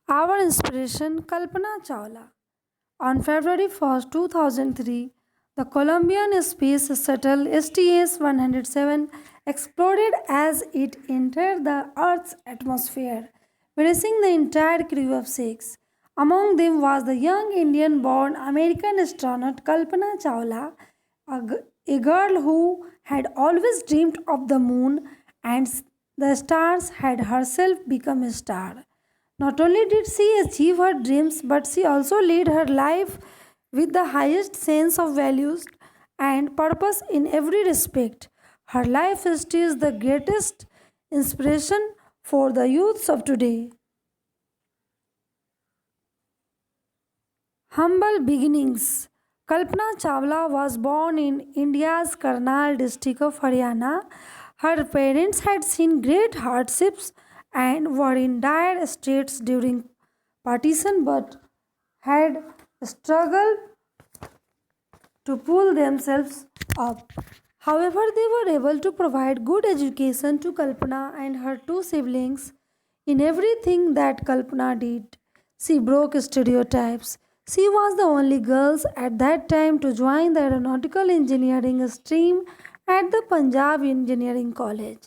Our inspiration Kalpana Chawla. On February 1st, 2003, the Colombian space shuttle STS 107 exploded as it entered the Earth's atmosphere, erasing the entire crew of six. Among them was the young Indian born American astronaut Kalpana Chawla, a girl who had always dreamed of the moon and the stars, had herself become a star. Not only did she achieve her dreams, but she also led her life with the highest sense of values and purpose in every respect. Her life history is the greatest inspiration for the youths of today. Humble beginnings. Kalpana Chawla was born in India's Karnal district of Haryana. Her parents had seen great hardships and were in dire straits during partition but had struggled to pull themselves up. However, they were able to provide good education to Kalpana and her two siblings. In everything that Kalpana did, she broke stereotypes. She was the only girl at that time to join the aeronautical engineering stream at the Punjab Engineering College.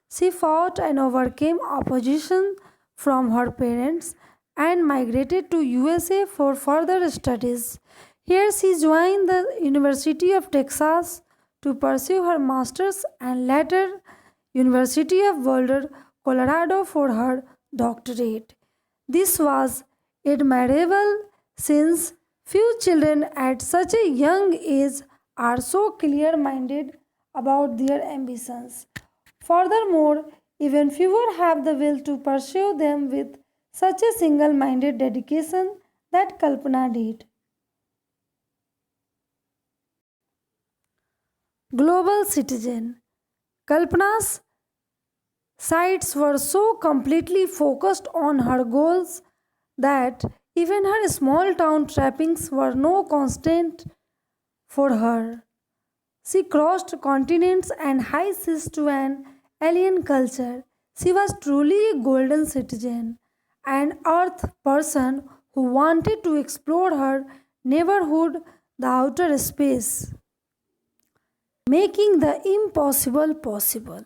She fought and overcame opposition from her parents and migrated to USA for further studies. Here she joined the University of Texas to pursue her masters and later University of Boulder, Colorado for her doctorate. This was admirable since few children at such a young age are so clear minded about their ambitions. Furthermore, even fewer have the will to pursue them with such a single minded dedication that Kalpana did. Global citizen. Kalpana's sights were so completely focused on her goals that even her small town trappings were no constant for her. She crossed continents and high seas to an alien culture. She was truly a golden citizen, an earth person who wanted to explore her neighborhood, the outer space, making the impossible possible.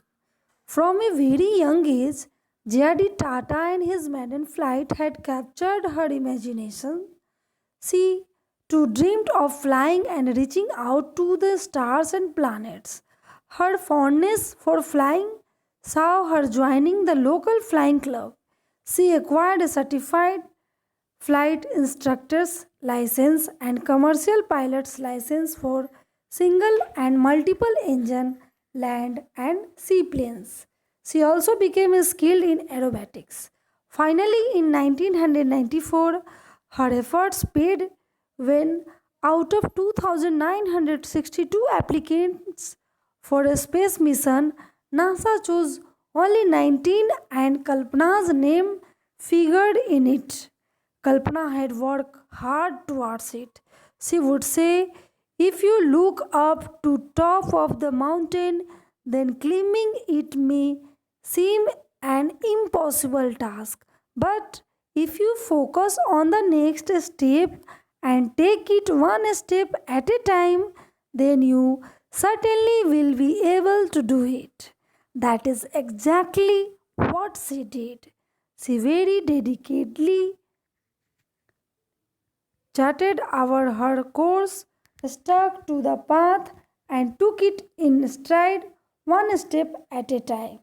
From a very young age, J.R.D. Tata and his maiden flight had captured her imagination. She too dreamed of flying and reaching out to the stars and planets. Her fondness for flying saw her joining the local flying club. She acquired a certified flight instructor's license and commercial pilot's license for single and multiple engine land and seaplanes. She also became skilled in aerobatics. Finally, in 1994, her efforts paid when out of 2,962 applicants for a space mission, NASA chose only 19 and Kalpana's name figured in it. Kalpana had worked hard towards it. She would say, if you look up to top of the mountain, then climbing it may seem an impossible task. But if you focus on the next step and take it one step at a time, then you certainly will be able to do it. That is exactly what she did. She very dedicatedly charted our her course, stuck to the path, and took it in stride one step at a time.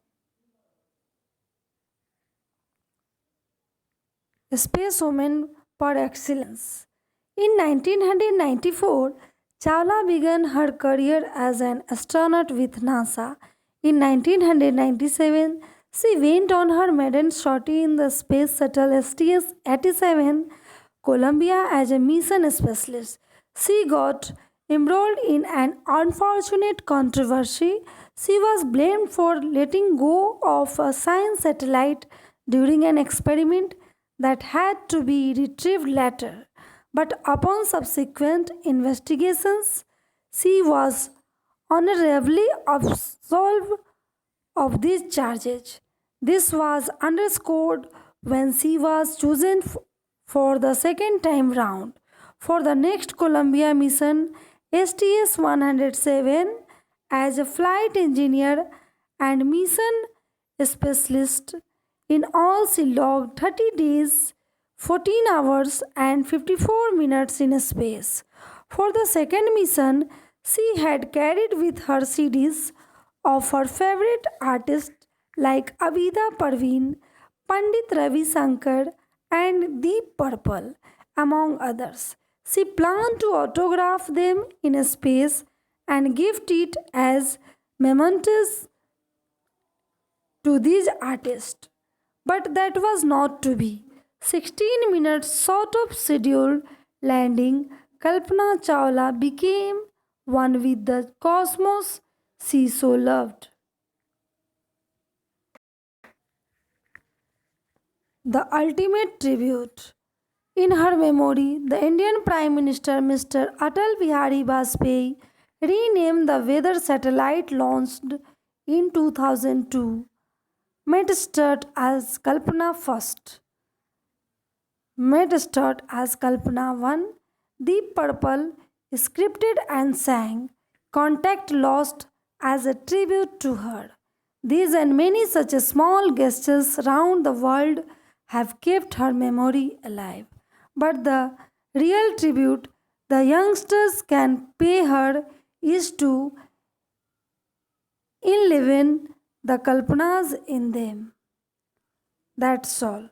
Spacewoman per excellence. In 1994, Chawla began her career as an astronaut with NASA. In 1997, she went on her maiden sortie in the space shuttle STS 87 Columbia as a mission specialist. She got embroiled in an unfortunate controversy. She was blamed for letting go of a science satellite during an experiment that had to be retrieved later. But upon subsequent investigations, she was honorably absolved of these charges. This was underscored when she was chosen for the second time round for the next Columbia mission STS 107 as a flight engineer and mission specialist. In all, she logged 30 days, 14 hours, and 54 minutes in space. For the second mission, she had carried with her CDs of her favorite artists like Abida Parveen, Pandit Ravi Shankar, and Deep Purple, among others. She planned to autograph them in space and gift it as mementos to these artists. But that was not to be. 16 minutes short of scheduled landing, Kalpana Chawla became one with the cosmos she so loved. The ultimate tribute. In her memory, the Indian Prime Minister Mr. Atal Bihari Vajpayee renamed the weather satellite launched in 2002 Medstart as Kalpana first. Medstart as Kalpana 1. Deep Purple scripted and sang Contact Lost as a tribute to her. These and many such small gestures around the world have kept her memory alive. But the real tribute the youngsters can pay her is to enliven the Kalpanas in them. That's all.